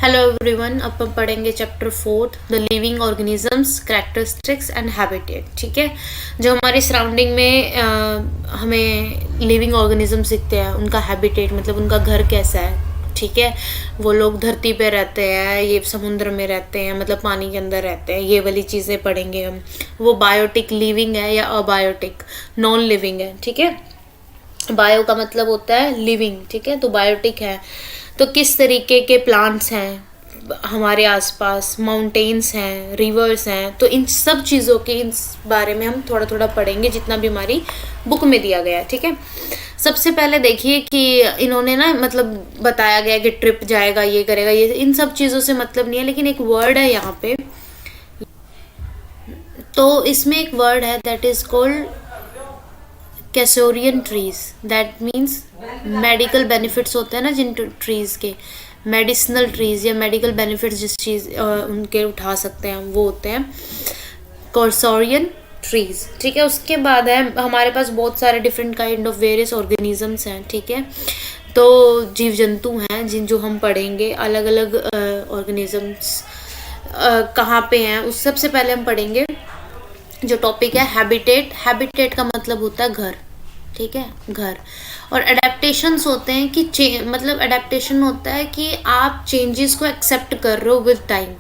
Hello everyone, अब हम पढ़ेंगे chapter 4 the living organisms characteristics and habitat. ठीक है, जो हमारी सराउंडिंग में हमें लिविंग ऑर्गेनिजम्स दिखते हैं, उनका हैबिटेट मतलब उनका घर कैसा है। ठीक है, वो लोग धरती पे रहते हैं, ये समुद्र में रहते हैं, मतलब पानी के अंदर रहते हैं, ये वाली चीज़ें पढ़ेंगे हम। वो बायोटिक लिविंग है या अबायोटिक नॉन लिविंग है। ठीक है, बायो का मतलब होता है लिविंग, ठीक है, तो बायोटिक है तो किस तरीके के प्लांट्स हैं हमारे आसपास, माउंटेन्स हैं, रिवर्स हैं, तो इन सब चीज़ों के इस बारे में हम थोड़ा थोड़ा पढ़ेंगे जितना भी हमारी बुक में दिया गया है। ठीक है, सबसे पहले देखिए कि इन्होंने ना मतलब बताया गया कि ट्रिप जाएगा, ये करेगा, ये इन सब चीज़ों से मतलब नहीं है, लेकिन एक वर्ड है यहाँ पे, तो इसमें एक वर्ड है that is called casuarina trees. That means medical benefits होते हैं ना जिन ट्रीज के, मेडिसिनल ट्रीज या मेडिकल बेनिफिट्स जिस चीज़ उनके उठा सकते हैं हम, वो होते हैं कैसोरियन ट्रीज। ठीक है, उसके बाद है हमारे पास बहुत सारे different kind of various organisms हैं। ठीक है, तो जीव जंतु हैं जो हम पढ़ेंगे, अलग अलग ऑर्गेनिजम्स कहाँ पे हैं उस सबसे पहले हम पढ़ेंगे जो टॉपिक है हैबिटेट। हैबिटेट का मतलब होता है घर। ठीक है, घर। और अडेप्टेशंस होते हैं कि मतलब अडेप्टेशन होता है कि आप चेंजेस को एक्सेप्ट कर रहे हो विद टाइम,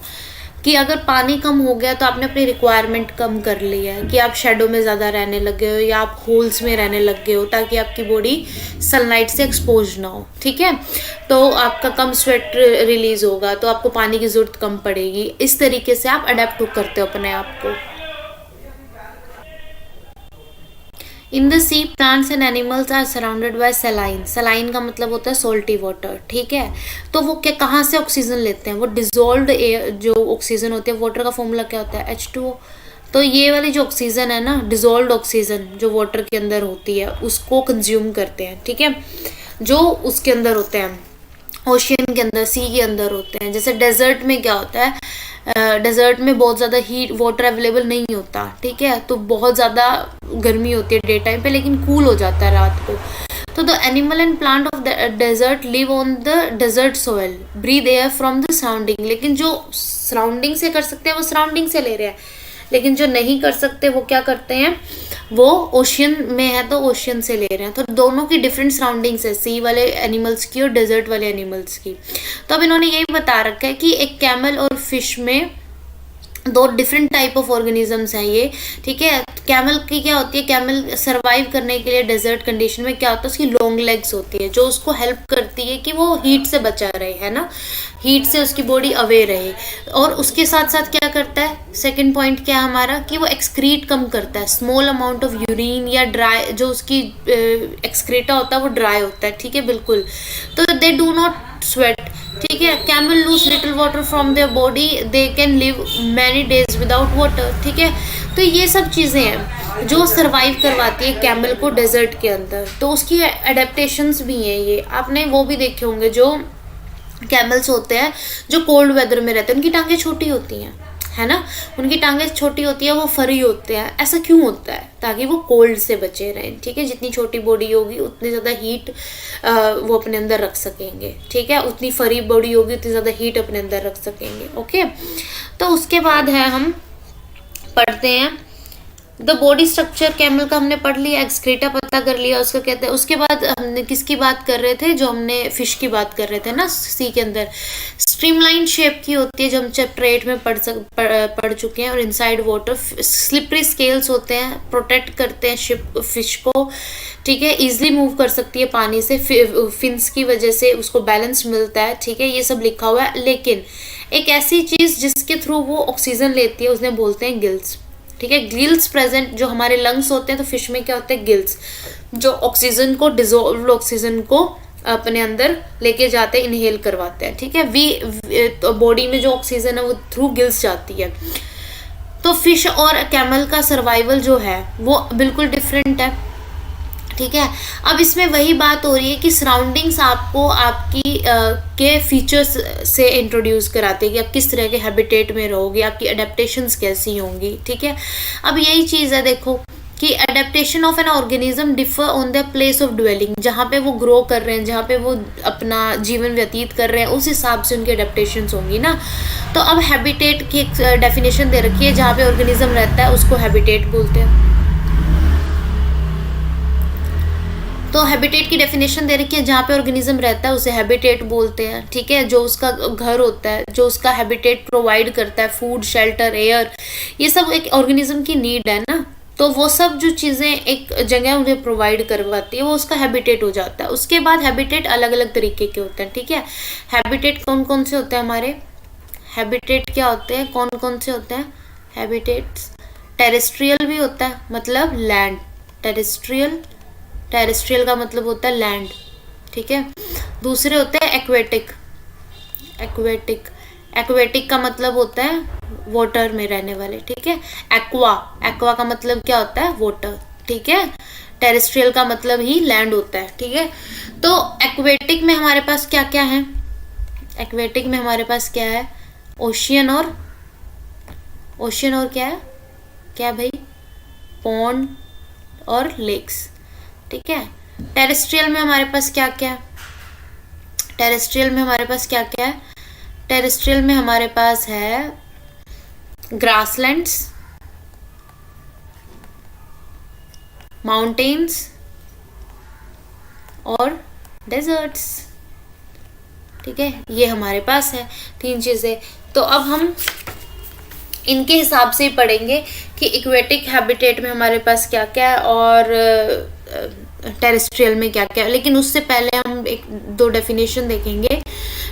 कि अगर पानी कम हो गया तो आपने अपनी रिक्वायरमेंट कम कर ली है, कि आप शेडो में ज़्यादा रहने लगे हो या आप होल्स में रहने लग गए हो ताकि आपकी बॉडी सनलाइट से एक्सपोज ना हो। ठीक है, तो आपका कम स्वेट रिलीज होगा, तो आपको पानी की ज़रूरत कम पड़ेगी। इस तरीके से आप अडेप्ट करते हो अपने आप को। In the sea plants and animals are surrounded by saline. Saline का मतलब होता है सोल्टी वाटर। ठीक है, तो वो क्या कहाँ से ऑक्सीजन लेते हैं? वो डिजोल्व्ड एयर जो ऑक्सीजन होती है, वाटर का फॉर्मूला क्या होता है? H2O। तो ये वाली जो ऑक्सीजन है ना, डिजोल्व्ड ऑक्सीजन जो वाटर के अंदर होती है, उसको कंज्यूम करते हैं। ठीक है, जो उसके अंदर होते हैं, ओशियन के अंदर, सी के अंदर होते हैं। जैसे डेजर्ट में क्या होता है, डेजर्ट में बहुत ज़्यादा हीट वाटर अवेलेबल नहीं होता। ठीक है, तो बहुत ज़्यादा गर्मी होती है डे टाइम पे, लेकिन कूल हो जाता है रात को। तो the animal and plant of the desert live on the desert soil, breathe air from the surrounding. लेकिन जो सराउंडिंग से कर सकते हैं वो सराउंडिंग से ले रहे हैं, लेकिन जो नहीं कर सकते वो क्या करते हैं, वो ओशियन में है तो ओशियन से ले रहे हैं। तो दोनों की डिफरेंट सराउंडिंग्स है, सी वाले एनिमल्स की और डेजर्ट वाले एनिमल्स की। तो अब इन्होंने यही बता रखा है कि एक कैमल और फिश में दो डिफरेंट टाइप ऑफ ऑर्गेनिजम्स हैं ये। ठीक है, कैमल की क्या होती है, कैमल सर्वाइव करने के लिए डेजर्ट कंडीशन में क्या होता है, उसकी लॉन्ग लेग्स होती है जो उसको हेल्प करती है कि वो हीट से बचा रहे, है ना, हीट से उसकी बॉडी अवे रहे। और उसके साथ साथ क्या करता है, सेकंड पॉइंट क्या है हमारा, कि वो एक्सक्रीट कम करता है, स्मॉल अमाउंट ऑफ यूरिन या ड्राई जो उसकी एक्सक्रीटा होता है वो ड्राई होता है। ठीक है, बिल्कुल। तो दे डू नॉट स्वेट। ठीक है, camel lose little water from their body, they can live many days without water. ठीक है, तो ये सब चीज़ें हैं जो सरवाइव करवाती है कैमल को डेजर्ट के अंदर। तो उसकी एडेप्टेशंस भी हैं, ये आपने वो भी देखे होंगे जो कैमल्स होते हैं जो कोल्ड वेदर में रहते हैं, उनकी टांगें छोटी होती हैं, है ना, उनकी टांगें छोटी होती है, वो फरी होते हैं। ऐसा क्यों होता है? ताकि वो कोल्ड से बचे रहें। ठीक है, जितनी छोटी बॉडी होगी उतनी ज़्यादा हीट वो अपने अंदर रख सकेंगे। ठीक है, उतनी फरी बॉडी होगी उतनी ज़्यादा हीट अपने अंदर रख सकेंगे। ओके, तो उसके बाद है हम पढ़ते हैं द बॉडी स्ट्रक्चर। कैमल का हमने पढ़ लिया, एक्सक्रीटा पता कर लिया उसका कहते हैं। उसके बाद हमने किसकी बात कर रहे थे, जो हमने फिश की बात कर रहे थे ना, सी के अंदर स्ट्रीमलाइन शेप की होती है जो हम चैप्टर 8 में पढ़ चुके हैं। और इनसाइड वाटर स्लिपरी स्केल्स होते हैं, प्रोटेक्ट करते हैं फिश को। ठीक है, इजिली मूव कर सकती है पानी से, फिन्स की वजह से उसको बैलेंस मिलता है। ठीक है, ये सब लिखा हुआ है। लेकिन एक ऐसी चीज़ जिसके थ्रू वो ऑक्सीजन लेती है उसने बोलते हैं गिल्स। ठीक है, गिल्स प्रेजेंट, जो हमारे लंग्स होते हैं, तो फिश में क्या होते हैं, गिल्स, जो ऑक्सीजन को, डिजोल्व ऑक्सीजन को अपने अंदर लेके जाते हैं, इनहेल करवाते हैं। ठीक है, तो बॉडी में जो ऑक्सीजन है वो थ्रू गिल्स जाती है। तो फिश और कैमल का सर्वाइवल जो है वो बिल्कुल डिफरेंट है। ठीक है, अब इसमें वही बात हो रही है कि सराउंडिंग्स आपको आपकी के फीचर्स से इंट्रोड्यूस कराते हैं कि आप किस तरह के हैबिटेट में रहोगे, आपकी अडेप्टेशंस कैसी होंगी। ठीक है, अब यही चीज़ है, देखो कि adaptation of an organism differ on the place of dwelling, जहाँ पे वो ग्रो कर रहे हैं, जहाँ पे वो अपना जीवन व्यतीत कर रहे हैं, उस हिसाब से उनकी एडेप्टेशंस होंगी ना। तो अब हैबिटेट की एक डेफिनेशन दे रखी है, जहाँ पे ऑर्गेनिज्म रहता है उसको हैबिटेट बोलते हैं। तो हैबिटेट की डेफिनेशन दे रखी है, जहाँ पे ऑर्गेनिज्म रहता है उसे हैबिटेट बोलते हैं, ठीक है। जो उसका घर होता है, जो उसका हैबिटेट प्रोवाइड करता है, फूड, शेल्टर, एयर, ये सब एक ऑर्गेनिज्म की नीड है ना। तो वो सब जो चीज़ें एक जगह उन्हें प्रोवाइड करवाती है वो उसका हैबिटेट हो जाता है। उसके बाद हैबिटेट अलग अलग तरीके के होते हैं, ठीक है। हैबिटेट कौन कौन से होते हैं हमारे, हैबिटेट क्या होते हैं, कौन कौन से होते हैं हैबिटेट्स। टेरेस्ट्रियल भी होता है, मतलब लैंड, टेरेस्ट्रियल, टेरेस्ट्रियल का मतलब होता है लैंड, ठीक है। दूसरे होते हैं एक्वेटिक, एक्वेटिक, एक्वेटिक का मतलब होता है वाटर में रहने वाले, ठीक है। एक्वा, एक्वा का मतलब क्या होता है, वाटर, ठीक है। टेरेस्ट्रियल का मतलब ही लैंड होता है, ठीक है। तो एक्वेटिक में हमारे पास क्या क्या है, एक्वेटिक में हमारे पास क्या है, ओशियन और, ओशियन और क्या है, क्या भाई, पॉन्ड और लेक्स, ठीक है। टेरेस्ट्रियल में हमारे पास क्या क्या है, टेरेस्ट्रियल में हमारे पास क्या क्या है, टेरेस्ट्रियल में हमारे पास है ग्रासलैंड्स, माउंटेन्स और डेजर्ट्स, ठीक है। ये हमारे पास है 3 चीज़ें। तो अब हम इनके हिसाब से ही पढ़ेंगे कि इक्वेटिक हैबिटेट में हमारे पास क्या क्या है और टेरेस्ट्रियल में क्या क्या है। लेकिन उससे पहले हम एक 2 डेफिनेशन देखेंगे।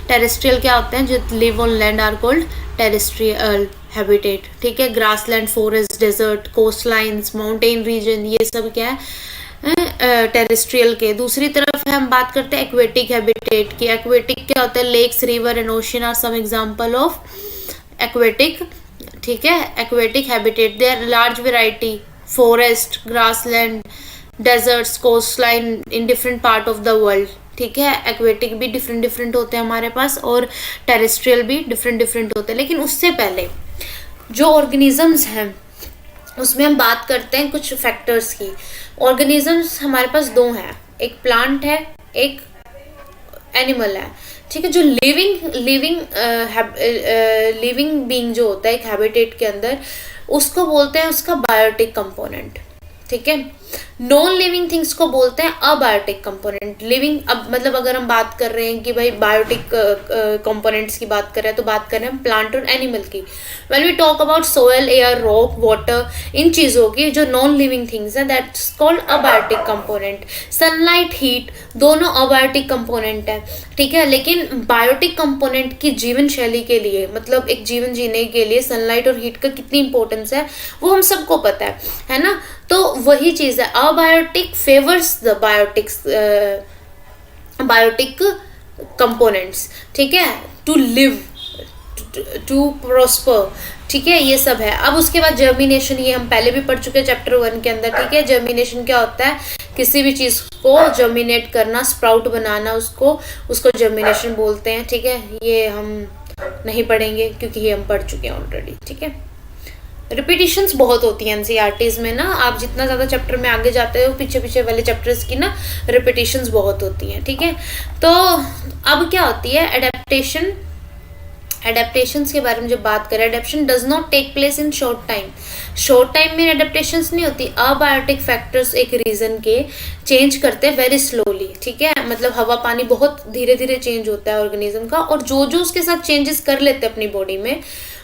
टेरेस्ट्रियल क्या होते हैं, जो live on land are called terrestrial habitat, ठीक है। Grassland, forest, desert, coast lines, mountain region, ये सब क्या है टेरेस्ट्रियल के। दूसरी तरफ हम बात करते हैं एक्वेटिक हैबिटेट की। एक्वेटिक क्या होता है, lakes, river and ocean are some example of aquatic, ठीक है, aquatic habitat. They are large variety, forest, grassland, deserts, coast line in different part of the world, ठीक है। एक्वेटिक भी डिफरेंट डिफरेंट होते हैं हमारे पास और टेरेस्ट्रियल भी डिफरेंट डिफरेंट होते हैं। लेकिन उससे पहले जो ऑर्गेनिजम्स हैं उसमें हम बात करते हैं कुछ फैक्टर्स की। ऑर्गेनिजम्स हमारे पास 2 हैं, एक प्लांट है, एक एनिमल है, ठीक है। जो लिविंग बीइंग जो होता है एक हैबिटेट के अंदर, उसको बोलते हैं उसका बायोटिक कंपोनेंट, ठीक है। नॉन लिविंग थिंग्स को बोलते हैं अबायोटिक कंपोनेंट। लिविंग, अब मतलब अगर हम बात कर रहे हैं कि भाई बायोटिक कंपोनेंट्स की बात कर रहे हैं तो बात कर रहे हैं प्लांट और एनिमल की। When we talk about soil, air, rock, water, इन चीज़ों की जो नॉन लिविंग थिंग्स हैं, that's called abiotic component. Sunlight, heat, दोनों अबायोटिक कंपोनेंट है, ठीक है। लेकिन बायोटिक कंपोनेंट की जीवन शैली के लिए, मतलब एक जीवन जीने के लिए सनलाइट और हीट का कितनी इंपॉर्टेंस है वो हम सबको पता है ना। तो वही चीज़ है, abiotic favours the biotic components, ठीक है, टू लिव, टू प्रोस्पर, ठीक है। ये सब है। अब उसके बाद जर्मिनेशन, ये हम पहले भी पढ़ चुके हैं चैप्टर 1 के अंदर, ठीक है। जर्मिनेशन क्या होता है, किसी भी चीज़ को जर्मिनेट करना, स्प्राउट बनाना, उसको जर्मिनेशन बोलते हैं, ठीक है। ये हम नहीं पढ़ेंगे क्योंकि ये हम पढ़ चुके हैं ऑलरेडी, ठीक है। रिपीटिशंस बहुत होती हैं एनसीईआरटीज में ना, आप जितना ज़्यादा चैप्टर में आगे जाते हो पीछे पीछे वाले चैप्टर्स की ना रिपीटिशंस बहुत होती हैं, ठीक है। तो अब क्या होती है एडेप्टेशन, एडेप्टेशंस के बारे में जब बात करें, adaptation does not take place in short time. Short time में एडेप्टेशंस नहीं होती। अबायोटिक फैक्टर्स एक रीजन के चेंज करते हैं वेरी स्लोली, ठीक है। मतलब हवा पानी बहुत धीरे धीरे चेंज होता है ऑर्गेनिज्म का, और जो जो उसके साथ चेंजेस कर लेते हैं अपनी बॉडी में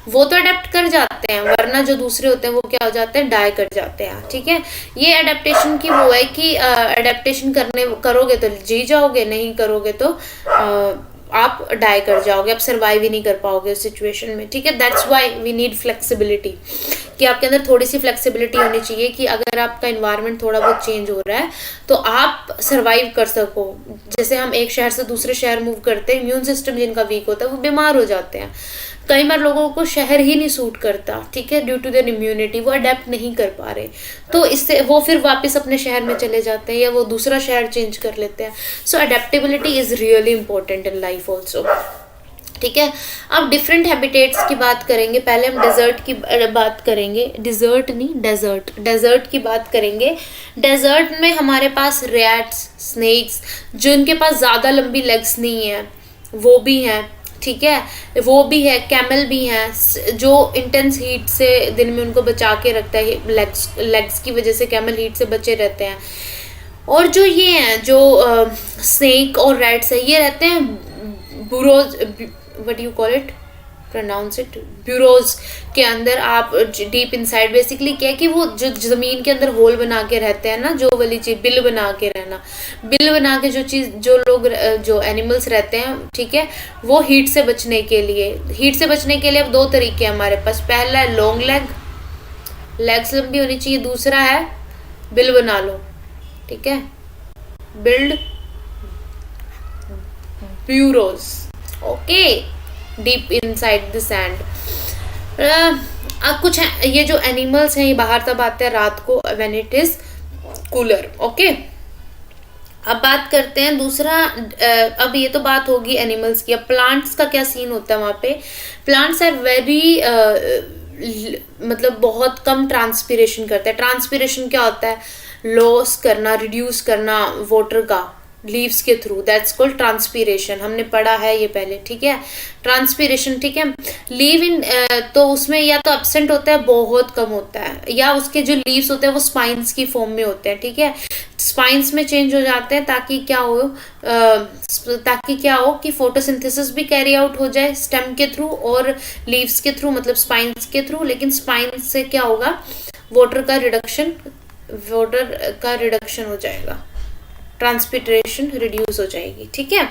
वो तो अडेप्ट कर जाते हैं, वरना जो दूसरे होते हैं वो क्या हो जाते हैं, डाई कर जाते हैं, ठीक है। ये एडेप्टेशन की वो है कि एडेप्टेशन करोगे तो जी जाओगे, नहीं करोगे तो आप डाई कर जाओगे, आप सर्वाइव ही नहीं कर पाओगे उस सिचुएशन में, ठीक है। That's why we need flexibility, कि आपके अंदर थोड़ी सी फ्लेक्सिबिलिटी होनी चाहिए कि अगर आपका इन्वायरमेंट थोड़ा बहुत चेंज हो रहा है तो आप सर्वाइव कर सको। जैसे हम एक शहर से दूसरे शहर मूव करते हैं, इम्यून सिस्टम जिनका वीक होता है वो बीमार हो जाते हैं। कई बार लोगों को शहर ही नहीं सूट करता, ठीक है, ड्यू टू देयर इम्यूनिटी, वो अडेप्ट नहीं कर पा रहे, तो इससे वो फिर वापस अपने शहर में चले जाते हैं या वो दूसरा शहर चेंज कर लेते हैं। So adaptability is really important in life also, ठीक है। अब डिफरेंट हैबिटेट्स की बात करेंगे। पहले हम डेजर्ट की बात करेंगे, डिजर्ट नहीं डेजर्ट, डेजर्ट की बात करेंगे। डेजर्ट में हमारे पास रैट्स, स्नेक्स, जिनके पास ज़्यादा लंबी लेग्स नहीं है वो भी हैं, ठीक है, वो भी है। कैमल भी हैं जो इंटेंस हीट से दिन में उनको बचा के रखता है, लेग्स की वजह से कैमल हीट से बचे रहते हैं। और जो ये हैं जो स्नेक और रैट्स है, ये रहते हैं burrows, what you call it, pronounce it, burrows के अंदर। आप डीप इनसाइड, बेसिकली क्या है कि वो जो जमीन के अंदर होल बना के रहते हैं ना, जो वाली चीज, बिल बना के रहना, बिल बना के जो चीज, जो लोग, जो एनिमल्स रहते हैं, ठीक है, वो हीट से बचने के लिए, अब दो तरीके हैं हमारे पास। पहला है लॉन्ग लेग, लेग्स लंबी होनी चाहिए। दूसरा है बिल बना लो, ठीक है, build bureaus, okay, deep inside the sand. अब कुछ ये जो एनिमल्स हैं ये बाहर तब आते हैं रात को, when it is cooler, okay. अब बात करते हैं दूसरा, अब ये तो बात होगी एनिमल्स की। अब प्लांट्स का क्या सीन होता है वहाँ पे। प्लांट्स आर वेरी मतलब बहुत कम ट्रांसपीरेशन करते हैं। ट्रांसपीरेशन क्या होता है, लॉस करना, रिड्यूस करना वाटर का लीव्स के थ्रू, दैट्स कॉल्ड ट्रांसपीरेशन। हमने पढ़ा है ये पहले, ठीक है, ट्रांसपीरेशन, ठीक है। लीव इन तो उसमें या तो एब्सेंट होता है, बहुत कम होता है, या उसके जो लीव्स होते हैं वो स्पाइंस की फॉर्म में होते हैं, ठीक है, स्पाइंस में चेंज हो जाते हैं ताकि क्या हो कि फोटोसिंथेसिस भी कैरी आउट हो जाए स्टेम के थ्रू और लीव्स के थ्रू, मतलब स्पाइंस के थ्रू। लेकिन स्पाइंस से क्या होगा, वाटर का रिडक्शन हो जाएगा, ट्रांसपिरेशन रिड्यूस हो जाएगी, ठीक है।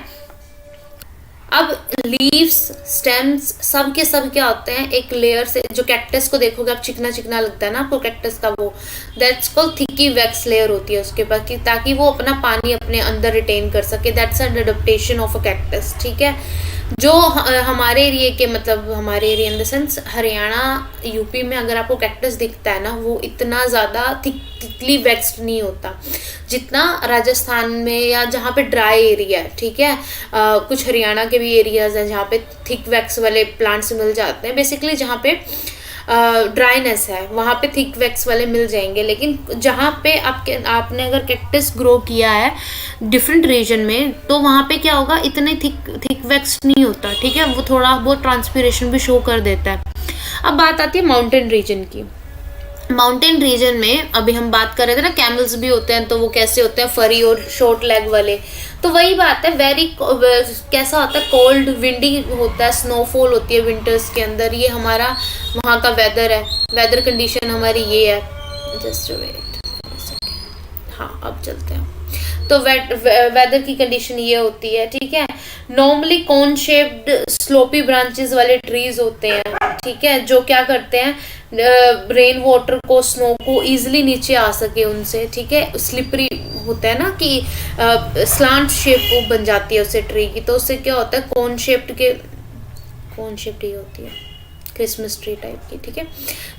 अब लीव्स, स्टेम्स, सब के सब क्या होते हैं, एक लेयर से, जो कैक्टस को देखोगे आप, चिकना चिकना लगता है ना आपको कैक्टस का, वो दैट्स कॉल्ड थिकी वैक्स लेयर होती है उसके पास, ताकि वो अपना पानी अपने अंदर रिटेन कर सके। That's an adaptation of a cactus, ठीक है। जो हमारे एरिया के, मतलब हमारे area in the sense Haryana, UP में अगर आपको कैक्टस दिखता है ना, वो इतना ज़्यादा थिकली वैक्स्ड नहीं होता जितना राजस्थान में, या जहाँ पे ड्राई एरिया है, ठीक है। कुछ हरियाणा के भी एरियाज हैं जहाँ पे थिक वैक्स वाले प्लांट्स मिल जाते हैं। बेसिकली जहाँ पे ड्राइनेस है वहाँ पे थिक वैक्स वाले मिल जाएंगे। लेकिन जहाँ पे आपने अगर कैक्टस ग्रो किया है डिफरेंट रीजन में, तो वहाँ पे क्या होगा, इतने थिक वैक्स नहीं होता, ठीक है, वो थोड़ा बहुत ट्रांसपीरेशन भी शो कर देता है। अब बात आती है माउंटेन रीजन की। माउंटेन रीजन में अभी हम बात कर रहे थे ना, कैमल्स भी होते हैं, तो वो कैसे होते हैं, फरी और शॉर्ट लेग वाले। तो वही बात है, कैसा होता है, कोल्ड विंडी होता है, स्नोफॉल होती है विंटर्स के अंदर। ये हमारा वहाँ का वेदर है, वेदर कंडीशन हमारी ये है। जस्ट वेट, हाँ अब चलते हैं। तो वेदर की कंडीशन ये होती है, ठीक है। Normally cone shaped sloppy branches वाले ट्रीज होते हैं, ठीक है, जो क्या करते हैं, रेन वाटर को, स्नो को इजीली नीचे आ सके उनसे, ठीक है। स्लिपरी होता है ना कि स्लांट शेप बन जाती है उससे ट्री की, तो उससे क्या होता है, कॉन शेप्ड ये होती है क्रिसमस ट्री टाइप की, ठीक है।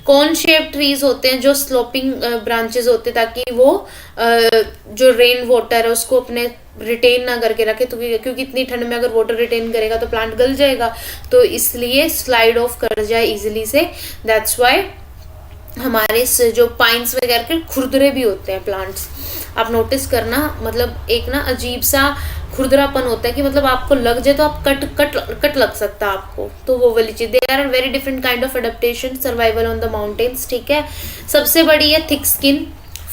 कॉन शेप ट्रीज होते हैं जो स्लोपिंग ब्रांचेस होते हैं, ताकि वो जो रेन वाटर है उसको अपने रिटेन ना करके रखे, तो क्योंकि इतनी ठंड में अगर वाटर रिटेन करेगा तो प्लांट गल जाएगा, तो इसलिए स्लाइड ऑफ कर जाए इजीली से। दैट्स वाई हमारे जो पाइन्स वगैरह के खुरदरे भी होते हैं प्लांट्स, आप नोटिस करना, मतलब एक ना अजीब सा खुरदरापन होता है कि मतलब आपको लग जाए तो आप कट लग सकता है आपको, तो वो वाली चीज। They are very different kind of adaptation, survival on the mountains, ठीक है। सबसे बड़ी है थिक स्किन,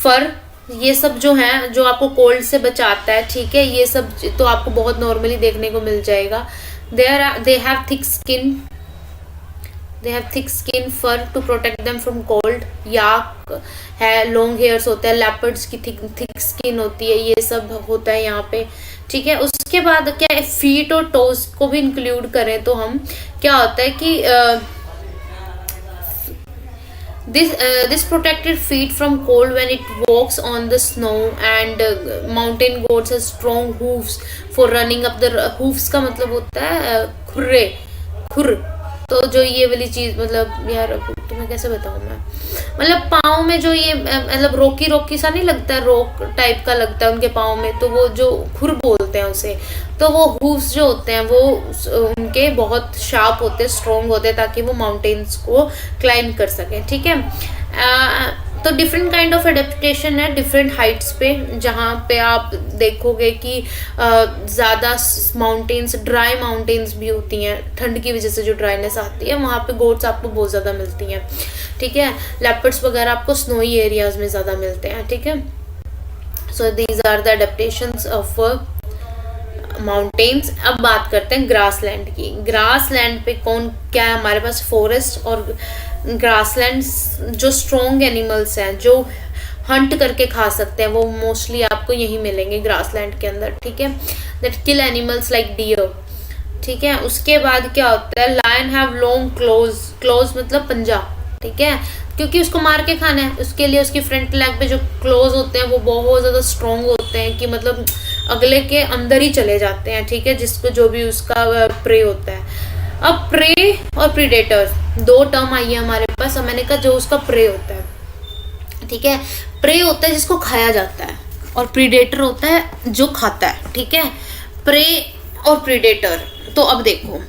फर, ये सब जो है जो आपको कोल्ड से बचाता है, ठीक है, ये सब तो आपको बहुत नॉर्मली देखने को मिल जाएगा। They have thick skin fur to protect them from cold. Yak है, लॉन्ग हेयर्स होते हैं, लेपर्ड्स की थिक स्किन होती है, ये सब होता है यहाँ पे, ठीक है। उसके बाद क्या है, फीट और टोज को भी इंक्लूड करें तो हम क्या होता है कि this protected feet from cold when it walks on the snow, and mountain goats have strong hooves for running up the hoofs का मतलब होता है खुर, तो जो ये वाली चीज़ मतलब यार अब तुम्हें कैसे बताऊँ मैं, मतलब पाँव में जो ये मतलब रोकी रोकी सा नहीं लगता है, रोक टाइप का लगता है उनके पाँव में, तो वो जो खुर बोलते हैं उसे, तो वो हूव्स जो होते हैं वो उनके बहुत शार्प होते हैं, स्ट्रॉन्ग होते हैं, ताकि वो माउंटेन्स को क्लाइंब कर सकें। ठीक है, तो डिफरेंट काइंड ऑफ एडेप्टेशन है डिफरेंट हाइट्स पे, जहाँ पे आप देखोगे कि ज़्यादा माउंटेन्स, ड्राई माउंटेन्स भी होती हैं, ठंड की वजह से जो ड्राइनेस आती है वहाँ पे गोट्स आपको बहुत ज़्यादा मिलती हैं। ठीक है, लेपर्ड्स वगैरह आपको स्नोई एरियाज में ज़्यादा मिलते हैं। ठीक है, so these are the adaptations of mountains. अब बात करते हैं ग्रासलैंड की। ग्रासलैंड पे कौन क्या है हमारे पास, फॉरेस्ट और ग्रासलैंड जो स्ट्रॉन्ग एनिमल्स हैं जो हंट करके खा सकते हैं, वो मोस्टली आपको यही मिलेंगे ग्रासलैंड के अंदर। ठीक है, that kill animals like deer. ठीक है, उसके बाद क्या होता है, lion have long claws, claws मतलब पंजा। ठीक है, क्योंकि उसको मार के खाना है, उसके लिए उसकी फ्रंट लेग पे जो क्लोज होते हैं वो बहुत ज़्यादा स्ट्रॉन्ग होते हैं कि मतलब अगले के अंदर ही चले जाते हैं। ठीक है, जिसको जो भी उसका प्रे होता है। अब प्रे और प्रीडेटर दो टर्म आई है हमारे पास। अब मैंने कहा जो उसका प्रे होता है। ठीक है, प्रे होता है जिसको खाया जाता है और प्रीडेटर होता है जो खाता है। ठीक है, प्रे और प्रीडेटर, तो अब देखो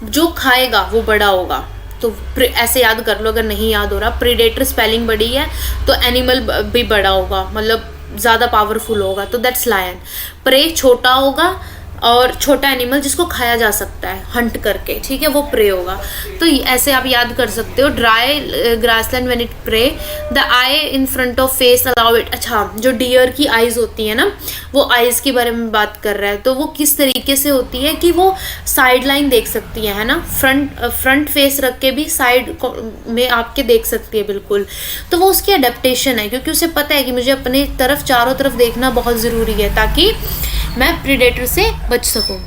जो खाएगा वो बड़ा होगा, तो ऐसे याद कर लो अगर नहीं याद हो रहा। प्रीडेटर स्पेलिंग बड़ी है तो एनिमल भी बड़ा होगा, मतलब ज़्यादा पावरफुल होगा, तो दैट्स लायन। प्रे छोटा होगा और छोटा एनिमल जिसको खाया जा सकता है हंट करके। ठीक है, वो प्रे होगा। तो ऐसे आप याद कर सकते हो, dry grassland when it prey, the eye in front of face allow it. अच्छा, जो डियर की आइज़ होती है ना, वो आइज़ के बारे में बात कर रहा है, तो वो किस तरीके से होती है कि वो साइड लाइन देख सकती है ना, फ्रंट फेस रख के भी साइड में आपके देख सकती है बिल्कुल। तो वो उसकी अडेप्टेशन है, क्योंकि उसे पता है कि मुझे अपने तरफ चारों तरफ देखना बहुत ज़रूरी है ताकि मैं प्रीडेटर से बच सकूं।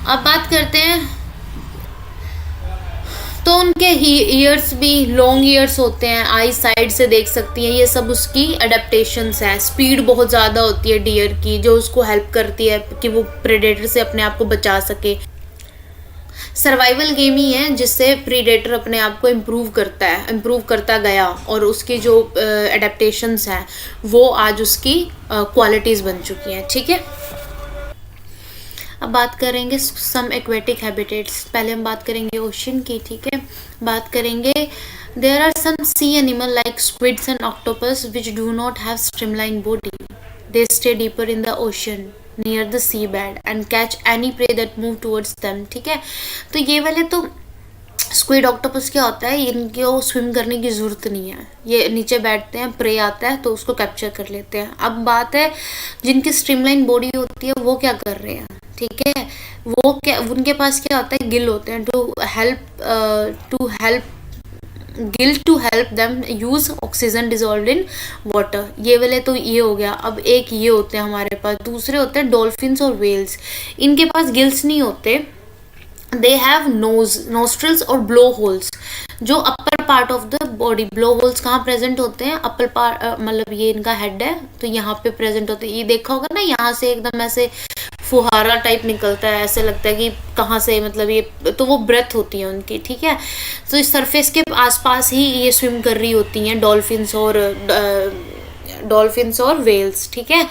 अब बात करते हैं, तो उनके ईयर्स भी लॉन्ग ईयर्स होते हैं, आई साइड से देख सकती हैं, ये सब उसकी अडेप्टेशंस हैं। स्पीड बहुत ज़्यादा होती है डियर की, जो उसको हेल्प करती है कि वो प्रेडेटर से अपने आप को बचा सके। सर्वाइवल गेम ही है जिससे प्रीडेटर अपने आप को इम्प्रूव करता गया, और उसकी जो एडेप्टेशंस हैं वो आज उसकी क्वालिटीज़ बन चुकी हैं। ठीक है, अब बात करेंगे सम एक्वेटिक हैबिटेट्स। पहले हम बात करेंगे ओशन की। ठीक है, बात करेंगे there are some sea animal like squids and octopus which do not have streamline body, they stay deeper in the ocean near the sea bed and catch any prey that move towards them. ठीक है, तो ये वाले तो squid octopus क्या होता है, इनको स्विम करने की ज़रूरत नहीं है, ये नीचे बैठते हैं, प्रे आता है तो उसको कैप्चर कर लेते हैं। अब बात है जिनकी स्ट्रीमलाइन बॉडी होती है वो क्या कर रहे हैं। ठीक है, वो क्या, उनके पास क्या होता है, गिल होते हैं gill to help them use oxygen dissolve in water. ये वाले तो ये हो गया। अब एक ये होते हैं हमारे पास, दूसरे होते हैं डॉल्फिन्स और वेल्स। इनके पास गिल्स नहीं होते, दे हैव नोस्ट्रिल्स और ब्लो होल्स। जो upper part of the body, blow holes कहाँ प्रेजेंट होते हैं, अपर पार्ट, मतलब ये इनका हेड है तो यहाँ पे प्रेजेंट होते हैं। ये देखा होगा ना, यहाँ से एकदम ऐसे फुहारा टाइप निकलता है, ऐसे लगता है कि कहाँ से, मतलब ये तो वो ब्रेथ होती है उनकी। ठीक है, तो इस सरफेस के आसपास ही ये स्विम कर रही होती हैं डॉल्फिन्स और वेल्स। ठीक है,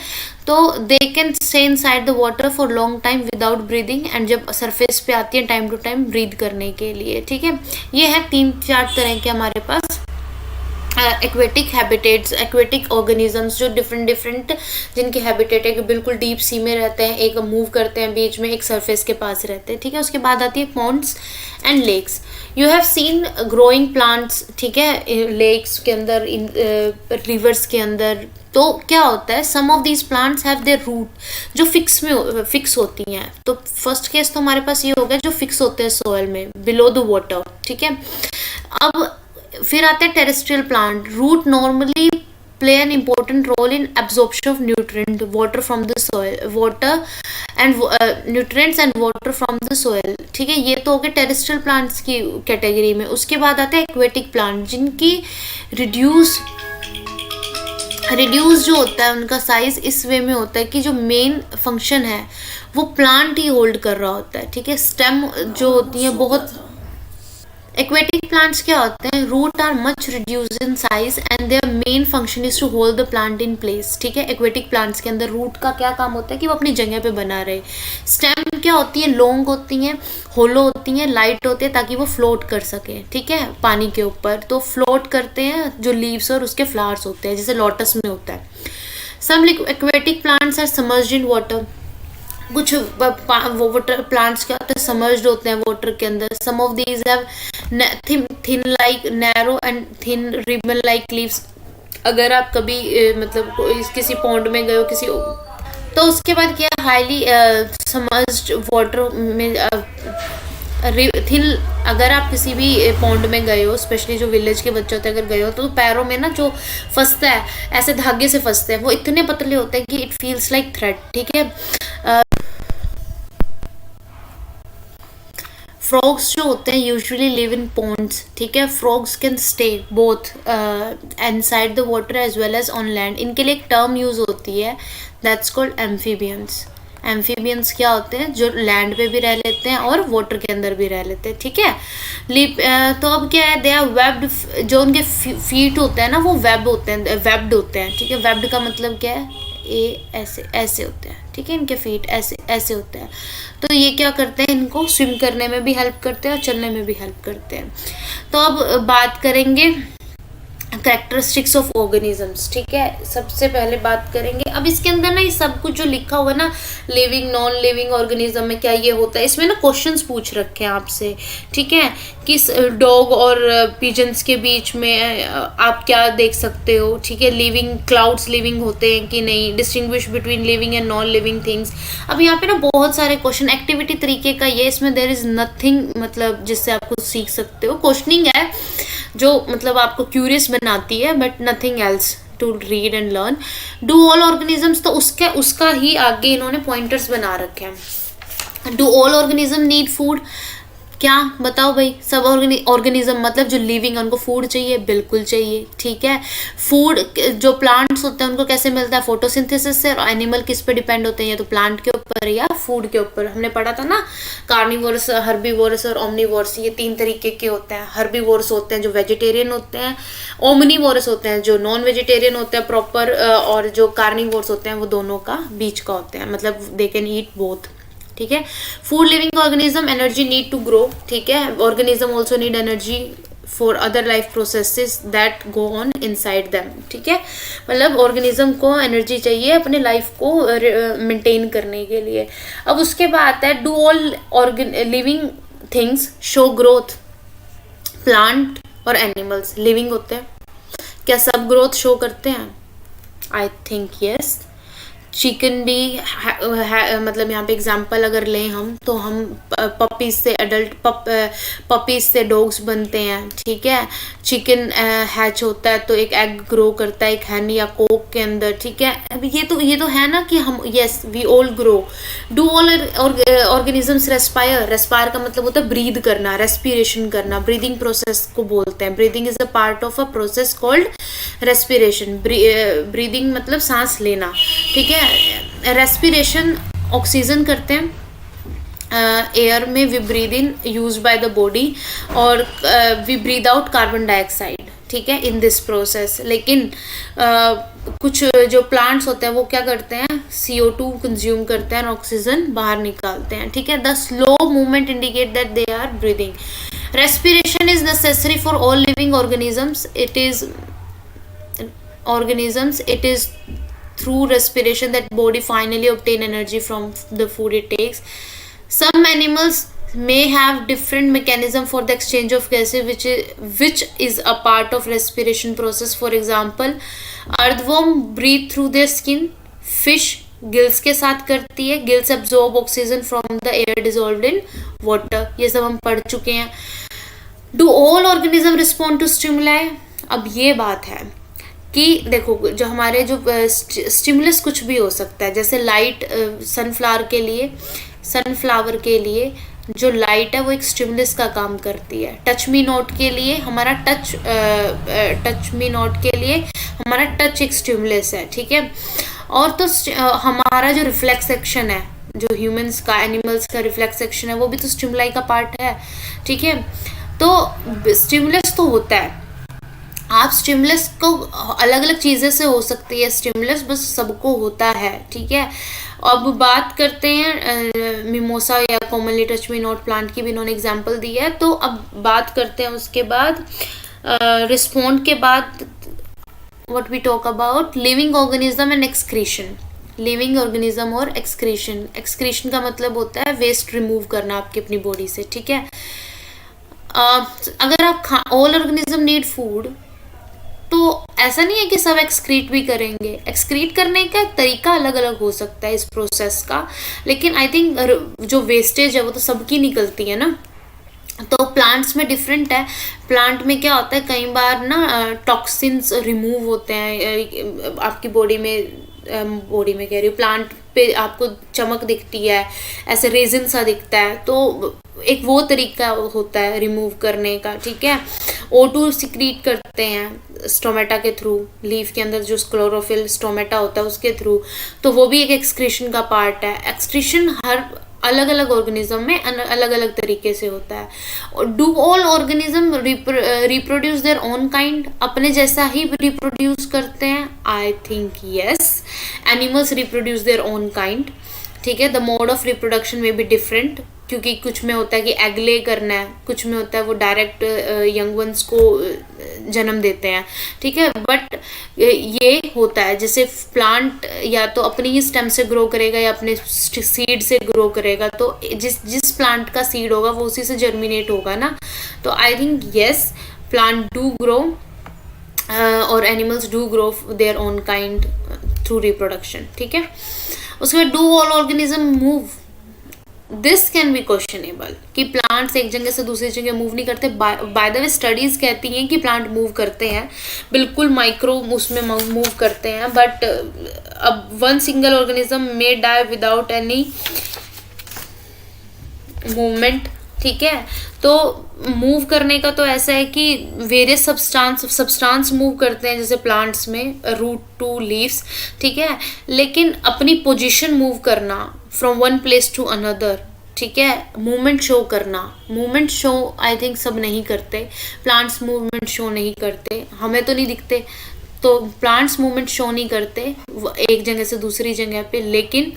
तो they can stay inside the water for long time without breathing, and जब सरफेस पे आती है टाइम टू टाइम ब्रीद करने के लिए। ठीक है, ये है 3-4 तरह के हमारे पास एक्वेटिक हैबिटेट्स, एक्वेटिक ऑर्गेनिजम्स जो डिफरेंट जिनके हैबिटेट है कि बिल्कुल डीप सी में रहते हैं, एक मूव करते हैं बीच में, एक सरफेस के पास रहते हैं। ठीक है, उसके बाद आती है ponds and lakes. You have seen growing plants. ठीक है, लेक्स के अंदर, रिवर्स के अंदर, तो क्या होता है, some of these plants have their root जो फिक्स होती हैं। तो फर्स्ट केस तो हमारे पास ये हो गया जो फिक्स होते हैं सोयल में बिलो द वाटर। ठीक है, अब फिर आते हैं terrestrial plant. Root normally play an important role in absorption of nutrient water from the soil, water and nutrients and water from the soil. ठीक है, ये तो हो गए टेरेस्ट्रियल प्लांट्स की कैटेगरी में। उसके बाद आते हैं एक्वेटिक प्लांट जिनकी रिड्यूस जो होता है उनका साइज इस वे में होता है कि जो मेन फंक्शन है वो प्लांट ही होल्ड कर रहा होता है। ठीक है, स्टेम जो होती है बहुत एक्वेटिक प्लांट्स क्या होते हैं? Root are much reduce in size and their main function is to hold the plant in place. ठीक है, एक्वेटिक प्लांट्स के अंदर रूट का क्या काम होता है कि वो अपनी जगह पे बना रहे। स्टेम क्या होती है? लॉन्ग होती हैं, होलो होती हैं, लाइट होती है ताकि वो फ्लोट कर सके। ठीक है, पानी के ऊपर तो फ्लोट करते हैं जो लीव्स और उसके फ्लावर्स होते हैं, जैसे लोटस में होता है। Some aquatic plants are submerged in water. कुछ वाटर प्लांट्स क्या होते हैं? सबमर्ज्ड होते हैं वाटर के अंदर। Some of these have thin like narrow and thin ribbon like leaves. अगर आप कभी मतलब किसी पॉन्ड में गए हो किसी, तो उसके बाद क्या, हाईली सबमर्ज्ड वाटर में थिन, अगर आप किसी भी पॉन्ड में गए हो, स्पेशली जो विलेज के बच्चे होते हैं अगर गए हो, तो पैरों में ना जो फंसता है, ऐसे धागे से फंसते हैं, वो इतने पतले होते हैं कि इट फील्स लाइक थ्रेड। ठीक है, फ्रॉग्स जो होते हैं यूजुअली लिव इन पॉन्ड्स। ठीक है, frogs can stay both inside the water as well as on land. इनके लिए एक टर्म यूज होती है, दैट्स कॉल्ड एम्फीबियंस। एम्फीबियंस क्या होते हैं? जो लैंड पे भी रह लेते हैं और वाटर के अंदर भी रह लेते हैं। ठीक है, तो अब क्या है, दे आर वेब्ड। जो उनके फीट होते हैं ना, वो वेब होते हैं, वेब्ड होते हैं। ठीक है, वेब्ड का मतलब क्या है? ऐसे ऐसे होते हैं। ठीक है, इनके फीट ऐसे ऐसे होते हैं। तो ये क्या करते हैं? इनको स्विम करने में भी हेल्प करते हैं और चलने में भी हेल्प करते हैं। तो अब बात करेंगे कैरेक्टरिस्टिक्स ऑफ ऑर्गेनिजम्स। ठीक है, सबसे पहले बात करेंगे। अब इसके अंदर ना ये सब कुछ जो लिखा हुआ है ना, लिविंग नॉन लिविंग ऑर्गेनिज्म में क्या ये होता है, इसमें ना क्वेश्चंस पूछ रखे हैं आपसे। ठीक है, किस डॉग और पिजन्स के बीच में आप क्या देख सकते हो। ठीक है, लिविंग क्लाउड्स लिविंग होते हैं कि नहीं, distinguish between living and non living things. अब यहाँ पे ना बहुत सारे क्वेश्चन एक्टिविटी तरीके का ये, इसमें देयर इज नथिंग मतलब जिससे आप कुछ सीख सकते हो। क्वेश्चनिंग है जो मतलब आपको क्यूरियस बनाती है, but nothing else to read and learn. Do all organisms, तो उसका ही आगे इन्होंने पॉइंटर्स बना रखे हैं। Do all organism need food? क्या बताओ भाई, सब ऑर्गेनिज्म मतलब जो लिविंग है उनको फूड चाहिए? बिल्कुल चाहिए। ठीक है, फूड जो प्लांट्स होते हैं उनको कैसे मिलता है? फोटोसिंथेसिस से। और एनिमल किस पे डिपेंड होते हैं? या तो प्लांट के ऊपर या फूड के ऊपर। हमने पढ़ा था ना, कार्निवोरस, हर्बीवोरस और ओमनीवोरस, ये 3 तरीके के होते हैं। हर्बीवोरस होते हैं जो वेजिटेरियन होते हैं, ओमनीवोरस होते हैं जो नॉन वेजिटेरियन होते हैं प्रॉपर, और जो कार्निवोरस होते हैं वो दोनों का बीच का होते हैं, मतलब दे कैन ईट बोथ। ठीक है, food living organism energy need to grow. ठीक है, organism also need energy for other life processes that go on inside them. ठीक है, मतलब ऑर्गेनिज्म को एनर्जी चाहिए अपने लाइफ को मेंटेन करने के लिए। अब उसके बाद आता है, do all living things show growth? Plant और एनिमल्स लिविंग होते हैं, क्या सब ग्रोथ शो करते हैं? आई थिंक यस। चिकन भी मतलब यहाँ पे एग्जांपल अगर लें हम, तो हम पपीज से एडल्ट पपीज से डॉग्स बनते हैं। ठीक है, चिकन हैच होता है तो एक एग ग्रो करता है एक हैन या कोक के अंदर। ठीक है, अब ये तो है ना कि हम, yes we all grow. Do all organisms respire? Respire का मतलब होता है ब्रीद करना, रेस्पिरेशन करना, ब्रीदिंग प्रोसेस को बोलते हैं। Breathing is a part of a process called respiration. Breathing मतलब सांस लेना। ठीक है, रेस्पिरेशन ऑक्सीजन करते हैं एयर में, we breathe in use by the body, और we breathe out carbon dioxide. ठीक है, इन दिस प्रोसेस। लेकिन कुछ जो प्लांट्स होते हैं वो क्या करते हैं? CO2 कंज्यूम करते हैं और ऑक्सीजन बाहर निकालते हैं। ठीक है, the slow movement indicate that they are breathing. Respiration is necessary for all living organisms. It is through respiration that body finally obtain energy from the food it takes. Some animals may have different mechanism for the exchange of gases which is a part of respiration process. For example, earthworm breathe through their skin. Fish gills के साथ करती है, gills absorb oxygen from the air dissolved in water. ये सब हम पढ़ चुके हैं। Do all organism respond to stimuli? अब ये बात है कि देखो, जो हमारे जो स्टिमुलस कुछ भी हो सकता है, जैसे लाइट, सनफ्लावर के लिए जो लाइट है वो एक स्टिमुलस का काम करती है। टच मी नॉट के लिए हमारा टच एक स्टिमुलस है। ठीक है, और तो हमारा जो रिफ्लेक्स एक्शन है, जो ह्यूमंस का, एनिमल्स का रिफ्लेक्स एक्शन है, वो भी तो स्टिमुलाई का पार्ट है। ठीक है, तो स्टिमुलस तो होता है, आप स्टिमुलस को अलग अलग चीज़ें से हो सकती है, स्टिमुलस बस सबको होता है, ठीक है। अब बात करते हैं मिमोसा या commonly touch me not plant की भी इन्होंने एग्जांपल दी है। तो अब बात करते हैं उसके बाद रिस्पॉन्ड के बाद what we talk about living organism and excretion. Living organism और एक्सक्रीशन, एक्सक्रीशन का मतलब होता है वेस्ट रिमूव करना आपकी अपनी बॉडी से, ठीक है। अगर आप ऑल ऑर्गेनिज्म नीड फूड, तो ऐसा नहीं है कि सब एक्सक्रीट भी करेंगे, एक्सक्रीट करने का तरीका अलग अलग हो सकता है इस प्रोसेस का, लेकिन आई थिंक जो वेस्टेज है वो तो सबकी निकलती है ना। तो प्लांट्स में डिफरेंट है, प्लांट में क्या होता है कई बार ना टॉक्सिन्स रिमूव होते हैं आपकी बॉडी में कह रही हूँ, प्लांट पे आपको चमक दिखती है, ऐसे रेजिन सा दिखता है, तो एक वो तरीका होता है रिमूव करने का, ठीक है। O2 सिक्रीट करते हैं स्टोमेटा के थ्रू, लीफ के अंदर जो क्लोरोफिल स्टोमेटा होता है उसके थ्रू, तो वो भी एक एक्सक्रीशन का पार्ट है। एक्सक्रीशन हर अलग अलग ऑर्गेनिज्म में अलग अलग तरीके से होता है। Do all organism reproduce there own kind, अपने जैसा ही रिप्रोड्यूस करते हैं? आई think yes, animals reproduce there own kind, ठीक है। द मोड ऑफ रिप्रोडक्शन में भी डिफरेंट, क्योंकि कुछ में होता है कि एग ले करना है, कुछ में होता है वो डायरेक्ट यंग वंस को जन्म देते हैं, ठीक है। बट ये होता है जैसे प्लांट या तो अपनी ही स्टेम से ग्रो करेगा या अपने सीड से ग्रो करेगा, तो जिस प्लांट का सीड होगा वो उसी से जर्मिनेट होगा ना। तो I think yes, plant do grow और animals do grow their own kind through reproduction, ठीक है। उसके बाद do all organism move, this can be questionable कि प्लांट्स एक जगह से दूसरी जगह मूव नहीं करते। बाय द वे स्टडीज कहती हैं कि प्लांट मूव करते हैं, बिल्कुल माइक्रो उसमें मूव करते हैं, बट अब one single organism may die without any movement, ठीक है। तो मूव करने का तो ऐसा है कि वेरियस सब्सटेंस मूव करते हैं, जैसे प्लांट्स में रूट टू लीव्स, ठीक है। लेकिन अपनी पोजीशन मूव करना from one place to another, ठीक है, मूवमेंट शो करना, मूवमेंट शो आई थिंक सब नहीं करते, प्लांट्स मूवमेंट शो नहीं करते, हमें तो नहीं दिखते, तो प्लांट्स मूवमेंट शो नहीं करते एक जगह से दूसरी जगह पे, लेकिन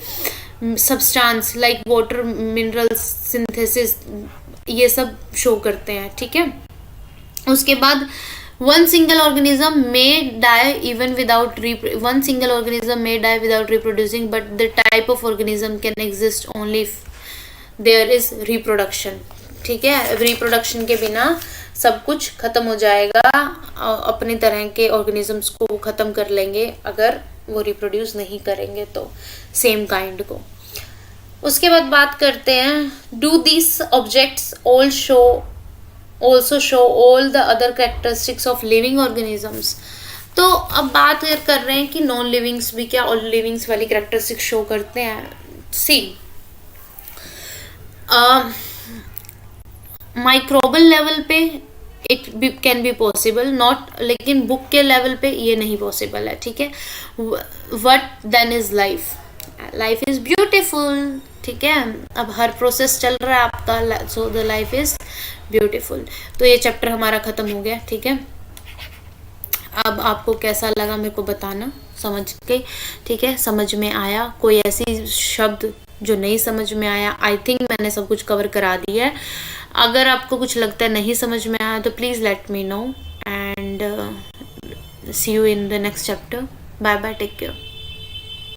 substance like water, minerals, synthesis, ये सब शो करते हैं, ठीक है। उसके बाद one single organism may die even without one single organism may die without reproducing, but the type of organism can exist only if there is reproduction, ठीक है। रिप्रोडक्शन के बिना सब कुछ खत्म हो जाएगा, अपने तरह के ऑर्गेनिजम्स को खत्म कर लेंगे अगर वो रिप्रोड्यूस नहीं करेंगे तो सेम काइंड को। उसके बाद बात करते हैं do this objects also show all the other characteristics of living organisms. तो अब बात कर रहे हैं कि नॉन लिविंग्स भी क्या ऑल लिविंग्स वाली कैरेक्टरिस्टिक्स शो करते हैं। सी माइक्रोबल लेवल पे it can be possible, not, लेकिन बुक के लेवल पे ये नहीं पॉसिबल है, ठीक है। What then is life, life is beautiful, ठीक है। अब हर प्रोसेस चल रहा है आपका, so the life is beautiful. तो ये चैप्टर हमारा खत्म हो गया, ठीक है। अब आपको कैसा लगा मेरे को बताना, समझ के, ठीक है, समझ में आया, कोई ऐसी शब्द जो नहीं समझ में आया, आई थिंक मैंने सब कुछ कवर करा दिया है। अगर आपको कुछ लगता है नहीं समझ में आया तो please let me know and see you in the next chapter. Bye bye, take care.